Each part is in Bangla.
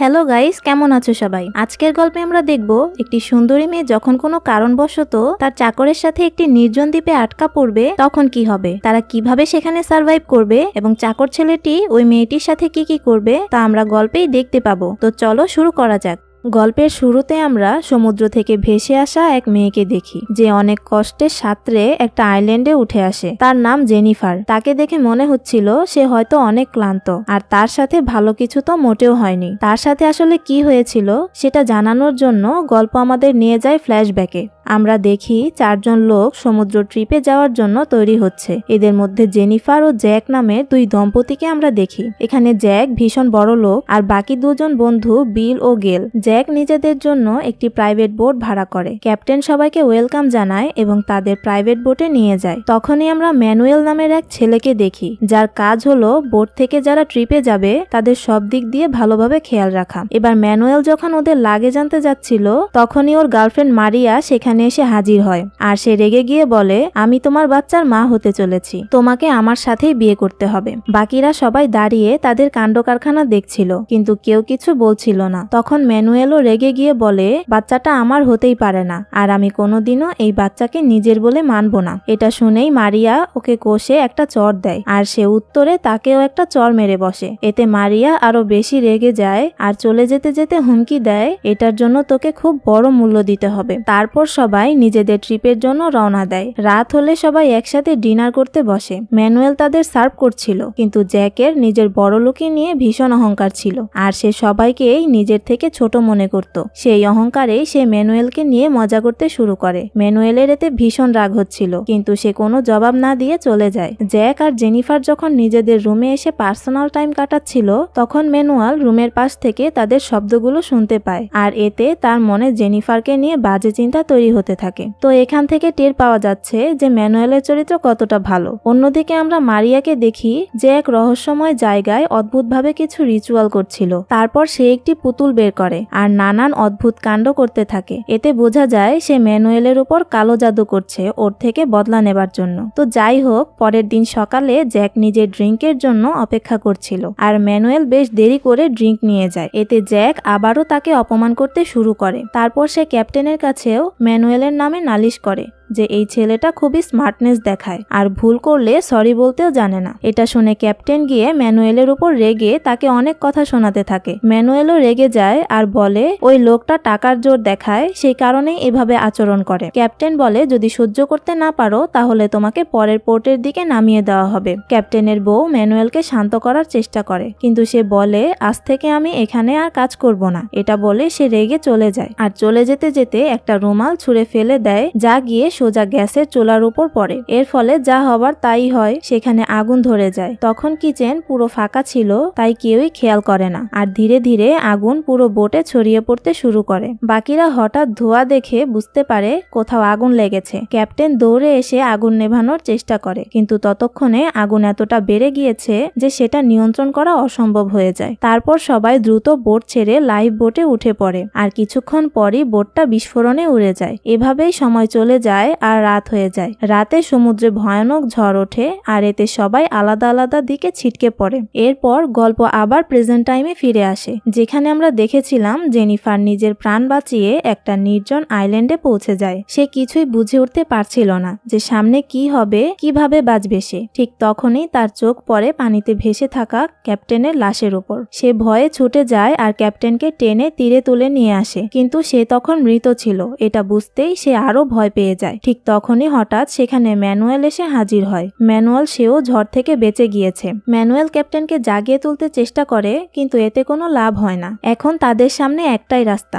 হ্যালো গাইস, কেমন আছো সবাই? আজকের গল্পে আমরা দেখব একটি সুন্দরী মেয়ে যখন কোনো কারণবশত তার চাকরের সাথে একটি নির্জন দ্বীপে আটকা পড়বে তখন কি হবে, তারা কিভাবে সেখানে সার্ভাইভ করবে এবং চাকর ছেলেটি ওই মেয়েটির সাথে কি করবে তা আমরা গল্পেই দেখতে পাবো। তো চলো শুরু করা যাক। গল্পের শুরুতে আমরা সমুদ্র থেকে ভেসে আসা এক মেয়েকে দেখি, যে অনেক কষ্টের সাঁতরে একটা আইল্যান্ডে উঠে আসে। তার নাম জেনিফার। তাকে দেখে মনে হচ্ছিল সে হয়তো অনেক ক্লান্ত, আর তার সাথে ভালো কিছু তো মোটেও হয়নি। তার সাথে আসলে কি হয়েছিল সেটা জানানোর জন্য গল্প আমাদের নিয়ে যায় ফ্ল্যাশব্যাকে। আমরা দেখি চারজন লোক সমুদ্র ট্রিপে যাওয়ার জন্য তৈরি হচ্ছে। এদের মধ্যে জেনিফার ও জ্যাক নামের দুই দম্পতিকে আমরা দেখি। এখানে জ্যাক ভীষণ বড় লোক, আর বাকি দুজন বন্ধু বিল ও গেল। জ্যাক নিজেদের জন্য একটি প্রাইভেট বোট ভাড়া করে। ক্যাপ্টেন সবাইকে ওয়েলকাম জানায় এবং তাদের প্রাইভেট বোটে নিয়ে যায়। তখনই আমরা ম্যানুয়েল নামের এক ছেলেকে দেখি, যার কাজ হলো বোট থেকে যারা ট্রিপে যাবে তাদের সব দিক দিয়ে ভালোভাবে খেয়াল রাখা। এবার ম্যানুয়েল যখন ওদের লাগেজ আনতে যাচ্ছিল তখনই ওর গার্লফ্রেন্ড মারিয়া সেখানে এসে হাজির হয়, আর সে রেগে গিয়ে বলে, আমি তোমার বাচ্চার মা হতে চলেছি, তোমাকে আমার সাথেই বিয়ে করতে হবে। বাকিরা সবাই দাঁড়িয়ে তাদের কাণ্ড কারখানা দেখছিল, কিন্তু কেউ কিছু বলছিল না। তখন ম্যানুয়েলও রেগে গিয়ে বলে, বাচ্চাটা আমার হতেই পারে না, আর আমি কোনোদিনও এই বাচ্চাকে নিজের বলে মানব না। এটা শুনেই মারিয়া ওকে কষে একটা চড় দেয়, আর সে উত্তরে তাকেও একটা চড় মেরে বসে। এতে মারিয়া আরো বেশি রেগে যায় আর চলে যেতে যেতে হুমকি দেয়, এটার জন্য তোকে খুব বড় মূল্য দিতে হবে। তারপর সবাই নিজেদের ট্রিপের জন্য রওনা দেয়। রাত হলে সবাই একসাথে ডিনার করতে বসে। ম্যানুয়েল তাদের সার্ভ করছিল, কিন্তু জ্যাকের নিজের বড়লোকি নিয়ে ভীষণ অহংকার ছিল, আর সে সবাইকেই নিজের থেকে ছোট মনে করত। সেই অহংকারেই সে ম্যানুয়েলকে নিয়ে মজা করতে শুরু করে। ম্যানুয়েলের এতে ভীষণ রাগ হচ্ছিল, কিন্তু সে কোনো জবাব না দিয়ে চলে যায়। জ্যাক আর জেনিফার যখন নিজেদের রুমে এসে পার্সোনাল টাইম কাটাচ্ছিল তখন ম্যানুয়েল রুমের পাশ থেকে তাদের শব্দগুলো শুনতে পায়, আর এতে তার মনে জেনিফারকে নিয়ে বাজে চিন্তা তৈরি হতে থাকে। তো এখান থেকে টের পাওয়া যাচ্ছে যে ম্যানুয়েলের চরিত্র কতটা ভালো। অন্যদিকে আমরা মারিয়াকে দেখি যে এক রহস্যময় জায়গায় অদ্ভুতভাবে কিছু রিচুয়াল করছিল। তারপর সে একটি পুতুল বের করে আর নানান অদ্ভুত কাণ্ড করতে থাকে। এতে বোঝা যায় সে ম্যানুয়েলের উপর কালো জাদু করছে ওর থেকে বদলা নেবার জন্য। তো যাই হোক, পরের দিন সকালে জ্যাক নিজের ড্রিঙ্কের জন্য অপেক্ষা করছিল, আর ম্যানুয়েল বেশ দেরি করে ড্রিঙ্ক নিয়ে যায়। এতে জ্যাক আবারও তাকে অপমান করতে শুরু করে। তারপর সে ক্যাপ্টেনের কাছেও ম্যানুয়েলের নামে নালিশ করে যে এই ছেলেটা খুবই স্মার্টনেস দেখায়, আর ভুল করলে সরি বলতেও জানে না। এটা শুনে ক্যাপ্টেন গিয়ে ম্যানুয়েলের উপর রেগে তাকে অনেক কথা শোনাতে থাকে। ম্যানুয়েলও রেগে যায় আর বলে ওই লোকটা টাকার জোর দেখায়, সেই কারণেই এভাবে আচরণ করে। ক্যাপ্টেন বলে, যদি সহ্য করতে না পারো তাহলে তোমাকে পরের পোর্টের দিকে নামিয়ে দেওয়া হবে। ক্যাপ্টেনের বউ ম্যানুয়েলকে শান্ত করার চেষ্টা করে, কিন্তু সে বলে আজ থেকে আমি এখানে আর কাজ করব না। এটা বলে সে রেগে চলে যায়, আর চলে যেতে যেতে একটা রুমাল ছুঁড়ে ফেলে দেয়, যা গিয়ে সোজা গ্যাসের চুলার উপর পড়ে। এর ফলে যা হবার তাই হয়, সেখানে আগুন ধরে যায়। তখন কিচেন পুরো ফাঁকা ছিল, তাই কেউই খেয়াল করে না, আর ধীরে ধীরে আগুন পুরো বোটে ছড়িয়ে পড়তে শুরু করে। বাকিরা হঠাৎ ধোঁয়া দেখে বুঝতে পারে কোথাও আগুন লেগেছে। ক্যাপ্টেন দৌড়ে এসে আগুন নেভানোর চেষ্টা করে, কিন্তু ততক্ষণে আগুন এতটা বেড়ে গিয়েছে যে সেটা নিয়ন্ত্রণ করা অসম্ভব হয়ে যায়। তারপর সবাই দ্রুত বোট ছেড়ে লাইফ বোটে উঠে পড়ে, আর কিছুক্ষণ পরই বোটটা বিস্ফোরণে উড়ে যায়। এভাবেই সময় চলে যায় আর রাত হয়ে যায়। রাতে সমুদ্রে ভয়ানক ঝড় ওঠে, আর এতে সবাই আলাদা আলাদা দিকে ছিটকে পড়ে। এরপর গল্প আবার প্রেজেন্ট টাইমে ফিরে আসে, যেখানে আমরা দেখেছিলাম জেনিফার নিজের প্রাণ বাঁচিয়ে একটা নির্জন আইল্যান্ডে পৌঁছে যায়। সে কিছুই বুঝে উঠতে পারছিল না যে সামনে কি হবে, কিভাবে বাঁচবে সে। ঠিক তখনই তার চোখ পড়ে পানিতে ভেসে থাকা ক্যাপ্টেনের লাশের উপর। সে ভয়ে ছুটে যায় আর ক্যাপ্টেনকে টেনে তীরে তুলে নিয়ে আসে, কিন্তু সে তখন মৃত ছিল। এটা বুঝতেই সে আরো ভয় পেয়ে যায়। ঠিক তখনই হঠাৎ সেখানে ম্যানুয়েল এসে হাজির হয়। ম্যানুয়েল সেও ঝড় থেকে বেঁচে গিয়েছে। ম্যানুয়েল ক্যাপ্টেনকে জাগিয়ে তুলতে চেষ্টা করে, কিন্তু এতে কোনো লাভ হয় না। এখন তাদের সামনে একটাই রাস্তা,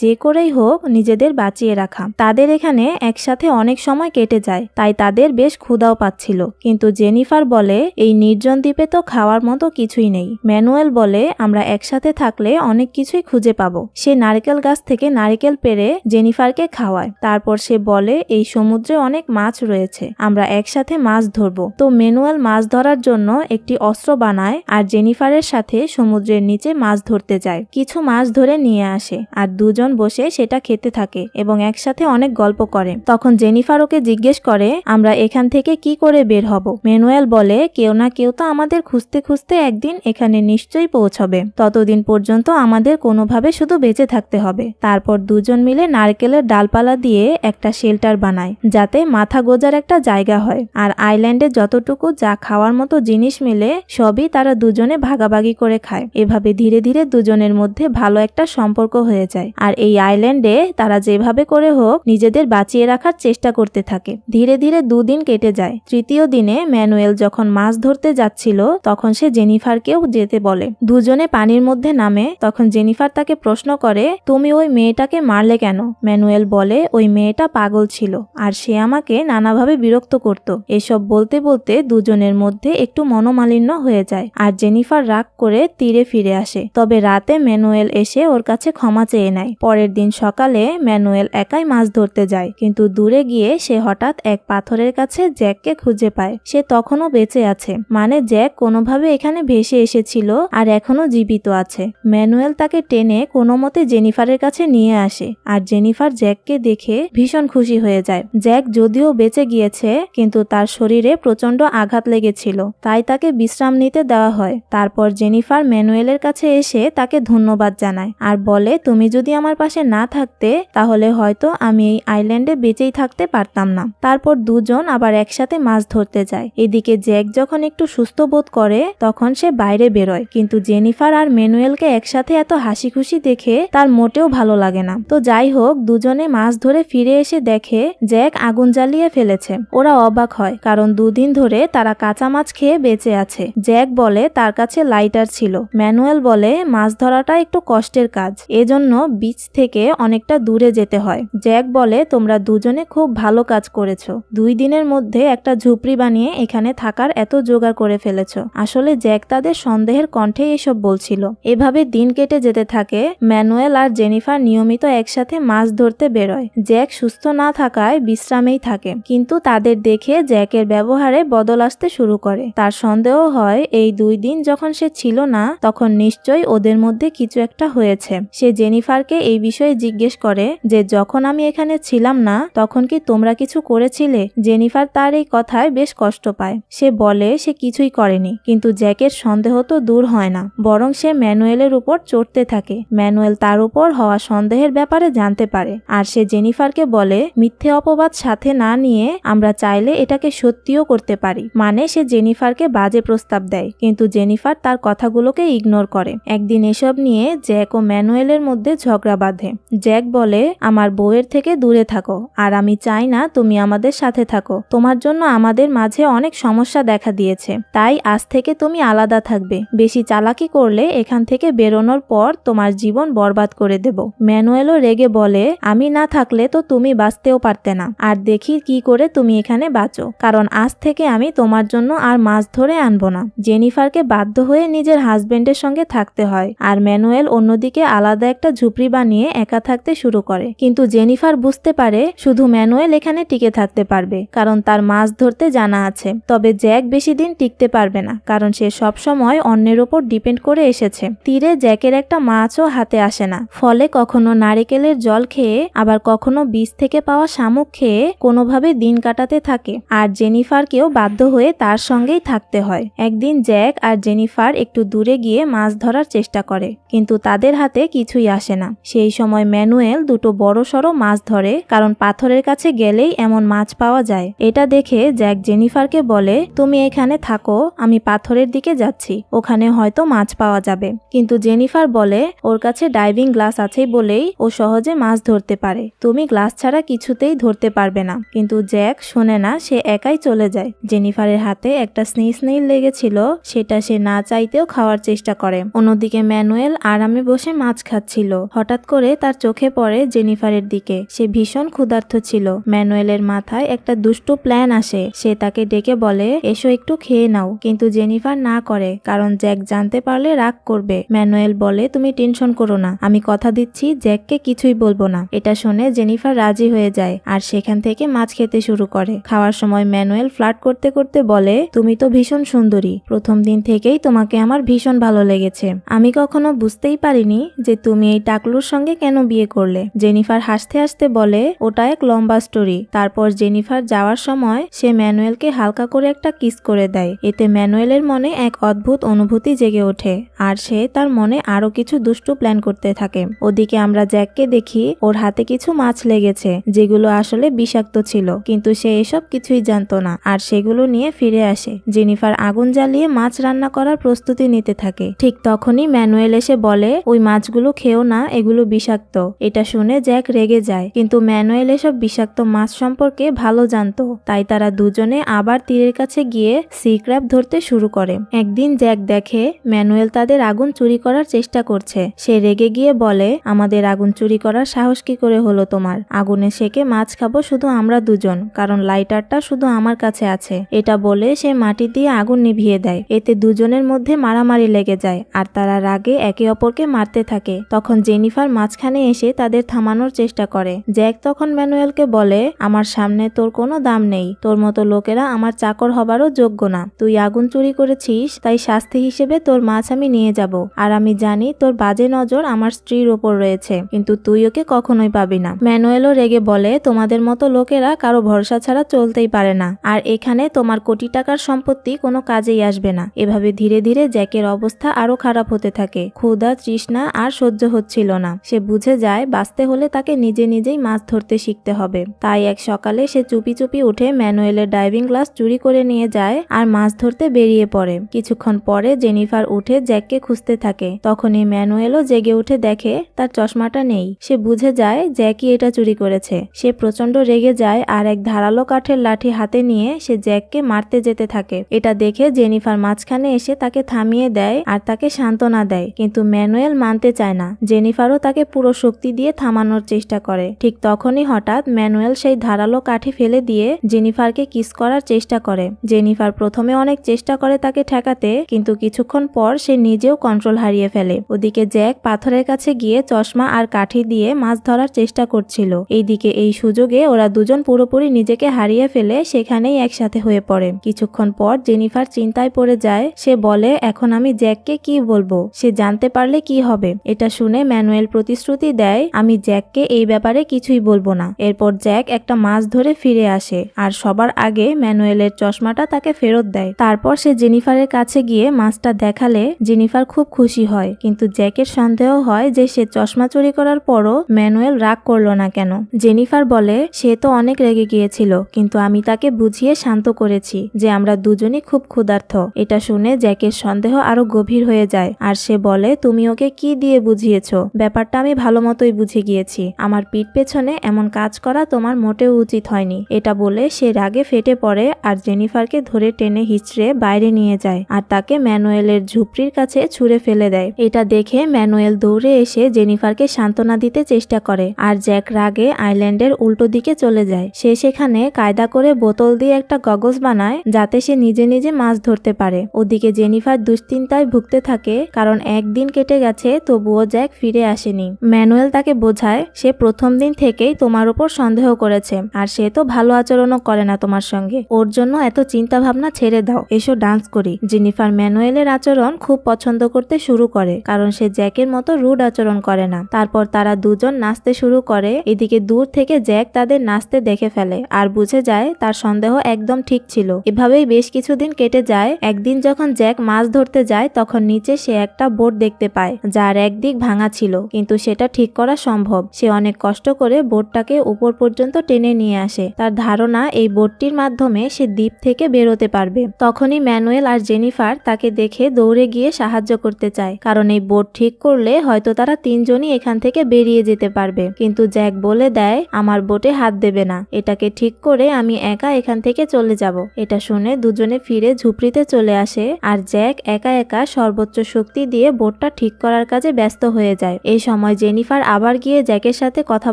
যে করেই হোক নিজেদের বাঁচিয়ে রাখা। তাদের এখানে একসাথে অনেক সময় কেটে যায়, তাই তাদের বেশ ক্ষুধাও পাচ্ছিল। কিন্তু জেনিফার বলে এই নির্জন দ্বীপে তো খাওয়ার মতো কিছুই নেই। ম্যানুয়েল বলে আমরা একসাথে থাকলে অনেক কিছুই খুঁজে পাবো। সে নারকেল গাছ থেকে নারকেল পেড়ে জেনিফারকে খাওয়ায়। তারপর সে বলে এই সমুদ্রে অনেক মাছ রয়েছে, আমরা একসাথে মাছ ধরবো। তো ম্যানুয়েল মাছ ধরার জন্য একটি অস্ত্র বানায় আর জেনিফারের সাথে সমুদ্রের নিচে মাছ ধরতে যায়। কিছু মাছ ধরে নিয়ে আসে আর দুজন বসে সেটা খেতে থাকে এবং একসাথে অনেক গল্প করে। তখন জেনিফার ওকে জিজ্ঞেস করে, আমরা এখান থেকে কি করে বের হব? ম্যানুয়েল বলে, কেউ না কেউ তো আমাদের খুঁজতে খুঁজতে একদিন এখানে নিশ্চয়ই পৌঁছবে, ততদিন পর্যন্ত আমাদের কোনোভাবে শুধু বেঁচে থাকতে হবে। তারপর দুজন মিলে নারকেলের ডালপালা দিয়ে একটা শেল্টার বানায় যাতে মাথা গোজার একটা জায়গা হয়। আর আইল্যান্ডে যতটুকু যা খাওয়ার মতো জিনিস মিলে সবই তারা দুজনে ভাগাভাগি করে খায়। এভাবে ধীরে ধীরে দুজনের মধ্যে ভালো একটা সম্পর্ক হয়ে যায় আর এই আইল্যান্ডে তারা যেভাবে করে হোক নিজেদের বাঁচিয়ে রাখার চেষ্টা করতে থাকে। ধীরে ধীরে দুদিন কেটে যায়। তৃতীয় দিনে ম্যানুয়েল যখন মাছ ধরতে যাচ্ছিল তখন সে জেনিফারকেও যেতে বলে। দুজনে পানির মধ্যে নামে। তখন জেনিফার তাকে প্রশ্ন করে, তুমি ওই মেয়েটাকে মারলে কেন? ম্যানুয়েল বলে, ওই মেয়েটা পাগল ছিল আর সে আমাকে নানাভাবে বিরক্ত করত। এসব বলতে বলতে দুজনের মধ্যে একটু মনোমালিন্য হয়ে যায় আর জেনিফার রাগ করে তীরে ফিরে আসে। তবে রাতে ম্যানুয়েল এসে ওর কাছে ক্ষমা চেয়ে নেয়। পরের দিন সকালে ম্যানুয়েল একাই মাছ ধরতে যায়, কিন্তু দূরে গিয়ে সে হঠাৎ এক পাথরের কাছে জ্যাককে খুঁজে পায়। সে তখনও বেঁচে আছে, মানে জ্যাক কোনোভাবে এখানে ভেসে এসেছিল আর এখনো জীবিত আছে। ম্যানুয়েল তাকে টেনে কোনো মতে জেনিফারের কাছে নিয়ে আসে আর জেনিফার জ্যাককে দেখে ভীষণ খুশি হয়ে যায়। জ্যাক যদিও বেঁচে গিয়েছে কিন্তু তার শরীরে প্রচন্ড আঘাত লেগেছিল, তাই তাকে বিশ্রাম নিতে দেওয়া হয়। তারপর জেনিফার ম্যানুয়েলের কাছে এসে তাকে ধন্যবাদ জানায় আর বলে, তুমি যদি আমার পাশে না থাকতে তাহলে হয়তো আমি এই আইল্যান্ডে বেঁচেই থাকতে পারতাম না। তারপর দুজন আবার একসাথে মাছ ধরতে যায়। এদিকে জ্যাক যখন একটু সুস্থ বোধ করে তখন সে বাইরে বেরোয়, কিন্তু জেনিফার আর ম্যানুয়েলকে একসাথে এত হাসি খুশি দেখে তার মোটেও ভালো লাগে না। তো যাই হোক, দুজনে মাছ ধরে ফিরে এসে দেখে জ্যাক আগুন জ্বালিয়ে ফেলেছে। ওরা অবাক হয় কারণ দুদিন ধরে তারা কাঁচা মাছ খেয়ে বেঁচে আছে। জ্যাক বলে তার কাছে লাইটার ছিল। ম্যানুয়েল বলে মাছ ধরাটা একটু কষ্টের কাজ, এজন্য বিচ থেকে অনেকটা দূরে যেতে হয়। জ্যাক বলে, তোমরা দুজনে খুব ভালো কাজ করেছো, 2 দিনের মধ্যে একটা ঝুপড়ি বানিয়ে এখানে থাকার এত জোগাড় করে ফেলেছো। আসলে জ্যাক তাদের সন্দেহের কণ্ঠে এসব বলছিল। এভাবে দিন কেটে যেতে থাকে। ম্যানুয়েল আর জেনিফার নিয়মিত একসাথে মাছ ধরতে বেরোয়। জ্যাক সুস্থ না থাকায় বিশ্রামেই থাকে, কিন্তু তাদের দেখে জ্যাকের ব্যবহারে বদল আসতে শুরু করে। তার সন্দেহ হয় এই 2 দিন যখন সে ছিল না তখন নিশ্চয়ই ওদের মধ্যে কিছু একটা হয়েছে। সে জেনিফারকে এই বিষয়ে জিজ্ঞেস করে যে যখন আমি এখানে ছিলাম না তখন কি তোমরা কিছু করেছিলে? জেনিফার তার এই কথায় বেশ কষ্ট পায়। সে বলে সে কিছুই করেনি, কিন্তু জ্যাকের সন্দেহ তো দূর হয় না, বরং সে ম্যানুয়েলের উপর চড়তে থাকে। ম্যানুয়েল তার উপর হওয়া সন্দেহের ব্যাপারে জানতে পারে আর সে জেনিফারকে বলে মিথ্যে অপবাদ সাথে না নিয়ে আমরা চাইলে এটাকে সত্যিও করতে পারি। মানে সে জেনিফারকে বাজে প্রস্তাব দেয়, কিন্তু জেনিফার তার কথাগুলোকে ইগনোর করে। একদিন এসব নিয়ে জ্যাক ও ম্যানুয়েলের মধ্যে ঝগড়া বাঁধে। জ্যাক বলে, আমার বউয়ের থেকে দূরে থাকো আর আমি চাই না তুমি আমাদের সাথে থাকো। তোমার জন্য আমাদের মাঝে অনেক সমস্যা দেখা দিয়েছে, তাই আজ থেকে তুমি আলাদা থাকবে। বেশি চালাকি করলে এখান থেকে বেরোনোর পর তোমার জীবন বরবাদ করে দেব। ম্যানুয়েলও রেগে বলে, আমি না থাকলে তো তুমি বাঁচতেও পারতে না, আর দেখি কি করে তুমি এখানে বাঁচো, কারণ আজ থেকে আমি তোমার জন্য আর মাছ ধরে আনবো না। জেনিফারকে বাধ্য হয়ে নিজের হাজবেন্ডের সঙ্গে থাকতে হয় আর ম্যানুয়েল অন্যদিকে আলাদা একটা ঝুপড়ি বানিয়ে একা থাকতে শুরু করে। কিন্তু জেনিফার বুঝতে পারে শুধু ম্যানুয়েল এখানে টিকে থাকতে পারবে কারণ তার মাছ ধরতে জানা আছে। তবে জ্যাক বেশি দিন টিকতে পারবে না কারণ সে সব সময় অন্যের উপর ডিপেন্ড করে এসেছে। তীরে জ্যাকের একটা মাছও হাতে আসে না, ফলে কখনো নারিকেলের জল খেয়ে আবার কখনো বীজ থেকে পাওয়া শামুক খেয়ে কোনোভাবে দিন কাটাতে থাকে আর জেনিফারকেও বাধ্য হয়ে তার সঙ্গেই থাকতে হয়। একদিন জ্যাক আর জেনিফার একটু দূরে গিয়ে মাছ ধরার চেষ্টা করে, কিন্তু তাদের হাতে কিছুই আসে না। সেই সময় ম্যানুয়েল দুটো বড়সড় মাছ ধরে, কারণ পাথরের কাছে গেলেই এমন মাছ পাওয়া যায়। এটা দেখে জ্যাক জেনিফারকে বলে, তুমি এখানে থাকো, আমি পাথরের দিকে যাচ্ছি, ওখানে হয়তো মাছ পাওয়া যাবে। কিন্তু জেনিফার বলে ওর কাছে ডাইভিং গ্লাস আছে বলেই ও সহজে মাছ ধরতে পারে, তুমি গ্লাস ছাড়া কিছুতেই ধরতে পারবে না। কিন্তু জ্যাক শোনে না, সে একাই চলে যায়। জেনিফারের হাতে একটা স্নেইল লেগেছিল, সেটা সে না চাইতেও খাওয়ার চেষ্টা করে। অন্যদিকে ম্যানুয়েল আরামে বসে মাছ খাচ্ছিল। হঠাৎ করে তার চোখে পড়ে জেনিফারের দিকে। সে ভীষণ ক্ষুধার্ত ছিল। ম্যানুয়েলের মাথায় একটা দুষ্টু প্ল্যান আসে। সে তাকে ডেকে বলে, এসো একটু খেয়ে নাও, কিন্তু জেনিফার না করে কারণ জ্যাক জানতে পারলে রাগ করবে। ম্যানুয়েল বলে, তুমি টেনশন করো না, আমি কথা দিচ্ছি জ্যাককে কিছুই বলবো না। এটা শুনে জেনিফার রাজি হয়ে যায় আর সেখান থেকে মাছ খেতে শুরু করে। খাওয়ার সময় ম্যানুয়েল ফ্লার্ট করতে করতে বলে, তুমি তো ভীষণ সুন্দরী, প্রথম দিন থেকেই তোমাকে আমার ভীষণ ভালো লেগেছে। আমি কখনো বুঝতেই পারিনি যে তুমি এই টাকলুর সঙ্গে কেন বিয়ে করলে। জেনিফার হাসতে হাসতে বলে, ওটা এক লম্বা স্টোরি। তারপর জেনিফার যাওয়ার সময় সে ম্যানুয়েলকে হালকা করে একটা কিস করে দেয়। এতে ম্যানুয়েলের মনে এক অদ্ভুত অনুভূতি জেগে ওঠে আর সে তার মনে আরো কিছু দুষ্টু প্ল্যান করতে থাকে। ওদিকে আমরা জ্যাককে দেখি, ওর হাতে কিছু মাছ লেগেছে যেগুলো আসলে বিষাক্ত ছিল, কিন্তু সে এসব কিছুই জানতো না আর সেগুলো নিয়ে ফিরে আসে। জেনিফার আগুন জ্বালিয়ে মাছ রান্না করার প্রস্তুতি নিতে থাকে। ঠিক তখনই ম্যানুয়েল এসে বলে, ওই মাছগুলো খেও না, এগুলো বিষাক্ত। এটা শুনে জ্যাক রেগে যায়, কিন্তু ম্যানুয়েল এসব বিষাক্ত মাছ সম্পর্কে ভালো জানতো, তাই তারা দুজনে আবার তীরের কাছে গিয়ে সি ক্র্যাব ধরতে শুরু করে। একদিন জ্যাক দেখে ম্যানুয়েল তাদের আগুন চুরি করার চেষ্টা করছে। সে রেগে গিয়ে বলে, আমাদের আগুন চুরি করার সাহস কি করে হলো তোমার? আগুনে সেকে মাছ খাবো শুধু আমরা দুজন, কারণ লাইটারটা শুধু আমার কাছে আছে। এটা বলে সে মাটি দিয়ে আগুন নিভিয়ে দেয়। এতে দুজনের মধ্যে মারামারি লেগে যায় আর তারা রাগে একে অপরকে মারতে থাকে। তখন জেনিফার মাঝখানে এসে তাদের থামানোর চেষ্টা করে। জ্যাক তখন ম্যানুয়েলকে বলে, আমার সামনে তোর কোনো দাম নেই, তোর মতো লোকেরা আমার চাকর হবারও যোগ্য না। তুই আগুন চুরি করেছিস, তাই শাস্তি হিসেবে তোর মাছ আমি নিয়ে যাব। আর আমি জানি তোর বাজে নজর আমার স্ত্রীর ওপর রয়েছে, কিন্তু তুই ওকে কখনোই পাবি না। ম্যানুয়েলও রেগে বলে, তোমাদের মতো লোকেরা কারো ভরসা ছাড়া চলতেই পারে না, আর এখানে তোমার কোটি টাকার সম্পত্তি কোনো কাজেই আসবে না। এভাবে ধীরে ধীরে জ্যাকের অবস্থা আরো খারাপ হতে থাকে। ক্ষুধা, তৃষ্ণা আর সহ্য হচ্ছিল না। সে বুঝে যায় বাঁচতে হলে তাকে নিজে নিজেই মাছ ধরতে শিখতে হবে। তাই এক সকালে সে চুপি চুপি উঠে ম্যানুয়েলের ডাইভিং গ্লাস চুরি করে নিয়ে যায় আর মাছ ধরতে বেরিয়ে পড়ে। কিছুক্ষণ পরে জেনিফার উঠে জ্যাককে খুঁজতে থাকে। তখনই ম্যানুয়েলও জেগে উঠে দেখে তার চশমাটা নেই। সে বুঝে যায় জ্যাকই এটা চুরি করেছে। সে প্রচন্ড রেগে যায় আর এক ধারালো কাঠের লাঠি হাতে নিয়ে সে জ্যাককে মারতে যেতে থাকে। এটা দেখে জেনিফার মাঝখানে এসে তাকে থামিয়ে দেয় আর তাকে সান্ত্বনা দেয়, কিন্তু ম্যানুয়েল মানতে চায় না। জেনিফারও তাকে পুরো শক্তি দিয়ে থামানোর চেষ্টা করে। ঠিক তখনই হঠাৎ ম্যানুয়েল সেই ধারালো কাঠি ফেলে দিয়ে জেনিফারকে কিস করার চেষ্টা করে। জেনিফার প্রথমে অনেক চেষ্টা করে তাকে ঠেকাতে, কিন্তু কিছুক্ষণ পর সে নিজেও কন্ট্রোল হারিয়ে ফেলে। ওদিকে জ্যাক পাথরের কাছে গিয়ে চশমা আর কাঠি দিয়ে মাছ ধরার চেষ্টা করছিল। এইদিকে এই সুযোগে ওরা দুজন পুরোপুরি নিজেকে হারিয়ে ফেলে সেখানেই একসাথে হয়ে পড়ে। কিছুক্ষণ পর জেনিফার চিন্তায় পড়ে যায়। সে বলে, এখন আমি জ্যাককে কি বলবো? সে জানতে পারলে কি হবে? এটা শুনে ম্যানুয়েল প্রতিশ্রুতি দেয়, আমি জ্যাককে এই ব্যাপারে কিছুই বলবো না। এরপর জ্যাক একটা মাছ ধরে ফিরে আসে আর সবার আগে ম্যানুয়েলের চশমাটা তাকে ফেরত দেয়। তারপর সে জেনিফারের কাছে গিয়ে মাছটা দেখালে জেনিফার খুব খুশি হয়, কিন্তু জ্যাকের সন্দেহ হয় যে সে চশমা চুরি করার পরও ম্যানুয়েল রাগ করলো না কেন। জেনিফার বলে, সে তো অনেক রেগে গিয়েছিল, কিন্তু আমি তাকে বুঝিয়ে শান্ত করেছি যে আমরা দুজনই খুব ক্ষুধার্ত। এটা শুনে জ্যাকের সন্দেহ আরো গভীর হয়ে যায় আর সে বলে, তুমি ওকে কি দিয়ে বুঝিয়েছ? ব্যাপারটা আমি ভালো মতোই বুঝে গিয়েছি। আমার পিঠ পেছনে এমন কাজ করা তোমার মোটেও উচিত হয়নি। এটা বলে সে রাগে ফেটে পড়ে আর জেনিফারকে ধরে টেনে হিচড়ে বাইরে নিয়ে যায় আর তাকে ম্যানুয়েলের ঝুপড়ির কাছে ছুঁড়ে ফেলে দেয়। এটা দেখে ম্যানুয়েল দৌড়ে এসে জেনিফারকে সান্ত্বনা দিতে চেষ্টা করে আর জ্যাক রাগে আইল্যান্ডের উল্টো দিকে চলে যায়। সে সেখানে কায়দা করে বোতল দিয়ে একটা গগলস বানায় যাতে সে নিজে নিজে মাছ ধরতে পারে। ওদিকে জেনিফার দুশ্চিন্তায় ভুগতে থাকে, কারণ একদিন কেটে গেছে তবুও জ্যাক ফিরে আসেনি। ম্যানুয়েল তাকে বোঝায়, সে প্রথম দিন থেকেই তোমার উপর সন্দেহ করেছে আর সে তো ভালো আচরণও করে না তোমার সঙ্গে। ওর জন্য এত চিন্তা ভাবনা ছেড়ে দাও, এসো ডান্স করি। জেনিফার ম্যানুয়েলের আচরণ খুব পছন্দ করতে শুরু করে, কারণ সে জ্যাকের মতো রুড আচরণ করে না। তারপর তারা দুজন নাচতে শুরু করে। এদিকে দূর থেকে জ্যাক তাদের নাচতে দেখে ফেলে আর বুঝে যায় তার সন্দেহ একদম ঠিক ছিল। এভাবেই বেশ কিছুদিন কেটে যায়। একদিন যখন জ্যাক মাছ ধরতে যায় তখন নিচে সে একটা বোট দেখতে পায় যার একদিক ভাঙা ছিল, কিন্তু সেটা ঠিক করা সম্ভব। সে অনেক কষ্ট করে বোটটাকে উপর পর্যন্ত টেনে নিয়ে আসে। তার ধারণা এই বোটটির মাধ্যমে সে দ্বীপ থেকে বেরোতে পারবে। তখনই ম্যানুয়েল আর জেনিফার তাকে দেখে দৌড়ে গিয়ে সাহায্য করতে চায়, কারণ এই বোট ঠিক করলে হয়তো তারা তিনজনই এখান থেকে বেরিয়ে যেতে পারবে। কিন্তু জ্যাক বলে দেয়, আমার বোটে হাত দেবে না, এটাকে ঠিক করে আমি একা এখান থেকে চলে যাব। এটা শুনে দুজনে ফিরে ঝুপড়িতে চলে আসে আর জ্যাক একা একা সর্বোচ্চ শক্তি দিয়ে বোটটা ঠিক করার কাজে ব্যস্ত হয়ে যায়। এই সময় জেনিফার আবার গিয়ে জ্যাকের সাথে কথা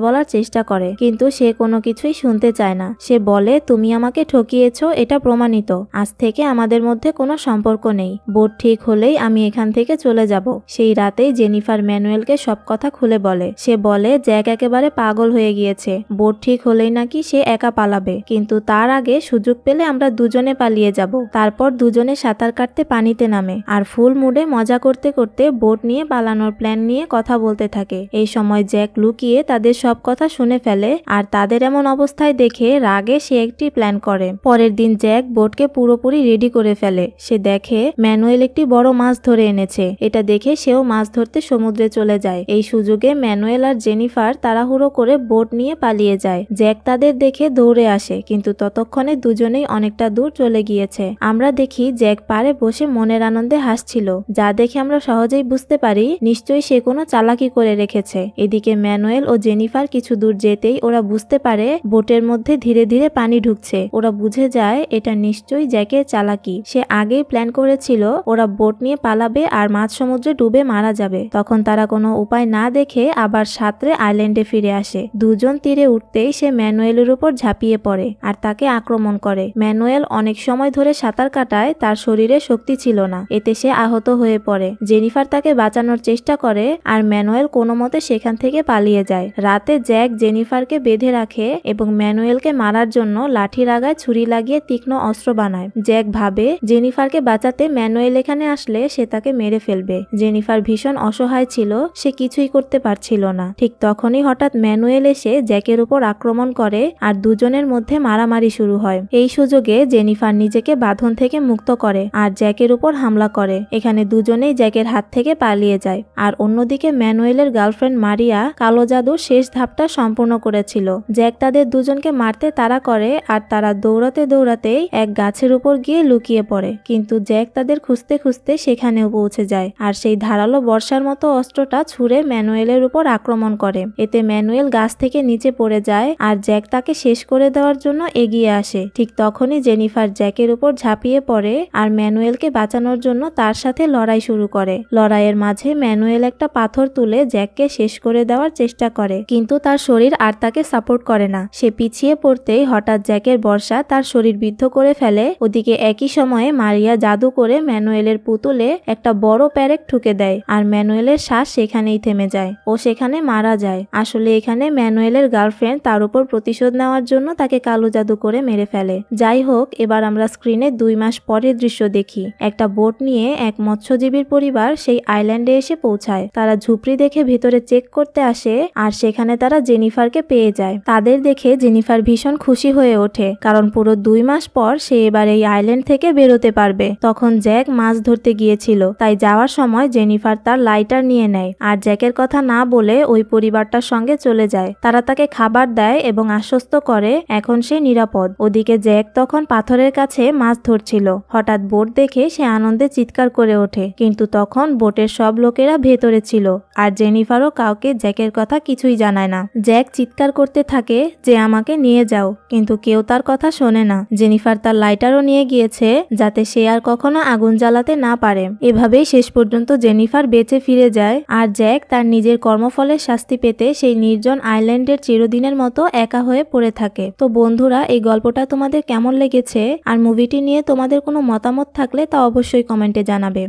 বলার চেষ্টা করে, কিন্তু সে কোনো কিছুই শুনতে চায় না। সে বলে, তুমি আমাকে ঠকিয়েছো, এটা প্রমাণিত। আজ থেকে আমাদের মধ্যে কোনো সম্পর্ক নেই। বোট ঠিক হলেই আমি এখান থেকে চলে যাব। সেই রাতেই জেনিফার ম্যানুয়েলকে সব কথা খুলে বলে। সে বলে, জ্যাক একেবারে পাগল হয়ে গিয়েছে। বোট ঠিক হলেই নাকি সে একা পালাবে, কিন্তু তার আগে সুযোগ পেলে আমরা দুজনে পালিয়ে যাব। তারপর দুজনে সাঁতার কাটতে পানিতে নামে আর ফুল মুডে মজা করতে করতে বোট নিয়ে পালানোর প্ল্যান নিয়ে কথা বলতে থাকে। এই সময় জ্যাক লুকিয়ে তাদের সব কথা শুনে ফেলে আর তাদের এমন অবস্থায় দেখে রাগে সে একটি প্ল্যান করে। পরের দিন জ্যাক বোটকে পুরোপুরি রেডি করে ফেলে। সে দেখে ম্যানুয়েল একটি বড় মাছ ধরে এনেছে। এটা দেখে সেও মাছ ধরতে সমুদ্রে চলে যায়। এই সুযোগে ম্যানুয়েল আর জেনিফার তাড়াহুড়ো করে বোট নিয়ে পালিয়ে যায়। জ্যাক তাদের দেখে দৌড়ে আসে, কিন্তু ততক্ষণে দুজনেই অনেকটা দূর চলে গিয়েছে। আমরা দেখি জ্যাক পাড়ে বসে মনের আনন্দে হাসছিল, যা দেখে আমরা সহজেই বুঝতে পারি নিশ্চয়ই সে কোনো চালাকি করে রেখেছে। এদিকে ম্যানুয়েল ও জেনিফার কিছু দূর যেতেই ওরা বুঝতে পারে বোটের মধ্যে ধীরে ধীরে পানি ঢুকছে। ওরা বুঝে যায় এটা নিশ্চয়ই জ্যাকের চালাকি। সে আগেই প্ল্যান করেছিল ওরা বোট নিয়ে পালাবে আর মাঝ সমুদ্রে ডুবে মারা যাবে। তখন তারা কোনো উপায় না দেখে আবার সাঁতরে আইল্যান্ডে ফিরে আসে। দুজন তীরে উঠতেই সে ম্যানুয়েলের উপর ঝাঁপিয়ে পড়ে আর তাকে আক্রমণ করে। ম্যানুয়েল অনেক সময় ধরে সাঁতার কাটায়, তার শরীরে শক্তি ছিল না, এতে সে আহত হয়ে পড়ে। জেনিফার তাকে বাঁচানোর চেষ্টা করে আর ম্যানুয়েল কোনো মতে সেখান থেকে পালিয়ে যায়। রাতে জ্যাক জেনিফারকে বেঁধে রাখে এবং ম্যানুয়েলকে মারার জন্য লাঠির আগায় ছুরি লাগিয়ে তীক্ষ্ণ অস্ত্র বানায়। জ্যাক ভাবে জেনিফারকে বাঁচাতে ম্যানুয়েল এখানে আসলে সে তাকে মেরে ফেলবে। জেনিফার ভীষণ অসহায় ছিল, সে কিছুই করতে পারছিল না। ঠিক তখনই হঠাৎ ম্যানুয়েল এসে জ্যাকের উপর আক্রমণ করে আর দুজনের মধ্যে মারামারি শুরু হয়। এই সুযোগে জেনিফার নিজেকে বাঁধন থেকে মুক্ত করে আর জ্যাকের উপর হামলা করে। এখানে দুজনেই জ্যাকের হাত থেকে পালিয়ে যায়। আর অন্যদিকে ম্যানুয়েলের গার্লফ্রেন্ড মারিয়া কালো জাদুর শেষ ধাপটা সম্পূর্ণ করেছিল। জ্যাক তাদের দুজনকে মারতে তাড়া করে আর তারা দৌড়াতে দৌড়াতেই এক গাছের উপর গিয়ে লুকিয়ে পড়ে। কিন্তু জ্যাক তাদের খুঁজতে খুঁজতে সেখানেও পৌঁছে যায় আর সেই ধারালো বর্ষার মতো অস্ত্রটা ছুঁড়ে ম্যানুয়েলের উপর আক্রমণ করে। এতে ম্যানুয়েল গাছ থেকে নিচে পড়ে যায় আর জ্যাক তাকে শেষ করে দেওয়ার জন্য এগিয়ে আসে। ঠিক তখনই জেনিফার জ্যাকের উপর ঝাঁপিয়ে পড়ে আর ম্যানুয়েলকে বাঁচানোর জন্য তার সাথে লড়াই শুরু করে। লড়াইয়ের মাঝে ম্যানুয়েল একটা পাথর তুলে জ্যাককে শেষ করে দেওয়ার চেষ্টা করে, কিন্তু তার শরীর আর তাকে সাপোর্ট করে না। সে পিছিয়ে পড়তেই হঠাৎ জ্যাকের বর্ষা তার শরীর বিদ্ধ করে ফেলে। ওদিকে একই সময়ে মারিয়া জাদু করে ম্যানুয়েলের পুতুলে একটা বড় প্যারেক ঠুকে দেয় আর ম্যানুয়েলের শ্বাস সেখানেই থেমে যায়। ও সেখানে মারা যায়। আসলে এখানে ম্যানুয়েলের গার্লফ্রেন্ড তার উপর প্রতিশোধ নেওয়ার জন্য তাকে কালো জাদু করে মেরে ফেলে। যাই হোক, এবার আমরা স্ক্রিনে 2 মাস পরের দৃশ্য দেখি। একটা বোট নিয়ে এক মৎস্যজীবীর পরিবার সেই আইল্যান্ডে এসে পৌঁছায়। তারা ঝুপড়ি দেখে ভিতরে চেক করতে আসে আর সেখানে তারা জেনিফারকে পেয়ে যায়। তাদের দেখে জেনিফার ভীষণ খুশি হয়ে ওঠে, কারণ পুরো 2 মাস পর সে এবার এই আইল্যান্ড থেকে বেরোতে পারবে। তখন জ্যাক মাছ ধরতে গিয়েছিল, তাই যাওয়ার সময় জেনিফার তার লাইটার নিয়ে নেয় আর জ্যাকের কথা না বলে ওই পরিবারটার সঙ্গে চলে যায়। তারা তাকে খাবার দেয় এবং আশ্বস্ত করে এখন সে নিরাপদ। ওদিকে জ্যাক তখন পাথরের কাছে মাছ ধরছিল। হঠাৎ বোট দেখে সে আনন্দে চিৎকার করে ওঠে, কিন্তু তখন বোটের সব লোকেরা ভেতরে ছিল আর জেনিফারও কাউকে জ্যাকের কথা কিছুই জানায় না। জ্যাক চিৎকার করতে থাকে যে আমাকে নিয়ে যাও, কিন্তু কেউ তার কথা শোনে না। জেনিফার তার লাইটারও নিয়ে গিয়েছে যাতে সে আর কখনো আগুন জ্বালাতে না পারে। এভাবেই শেষ পর্যন্ত জেনিফার বেঁচে ফিরে যায় আর জ্যাক তার নিজের কর্মফলের শাস্তি পেতে সেই নির্জন আইল্যান্ডের চিরদিনের মতো একা হয়ে পড়ে থাকে। তো বন্ধুরা, এই গল্পটা তোমাদের কেমন লেগেছে আর মুভিটি নিয়ে তোমাদের কোনো মতামত থাকলে তা অবশ্যই কমেন্টে জানাবে।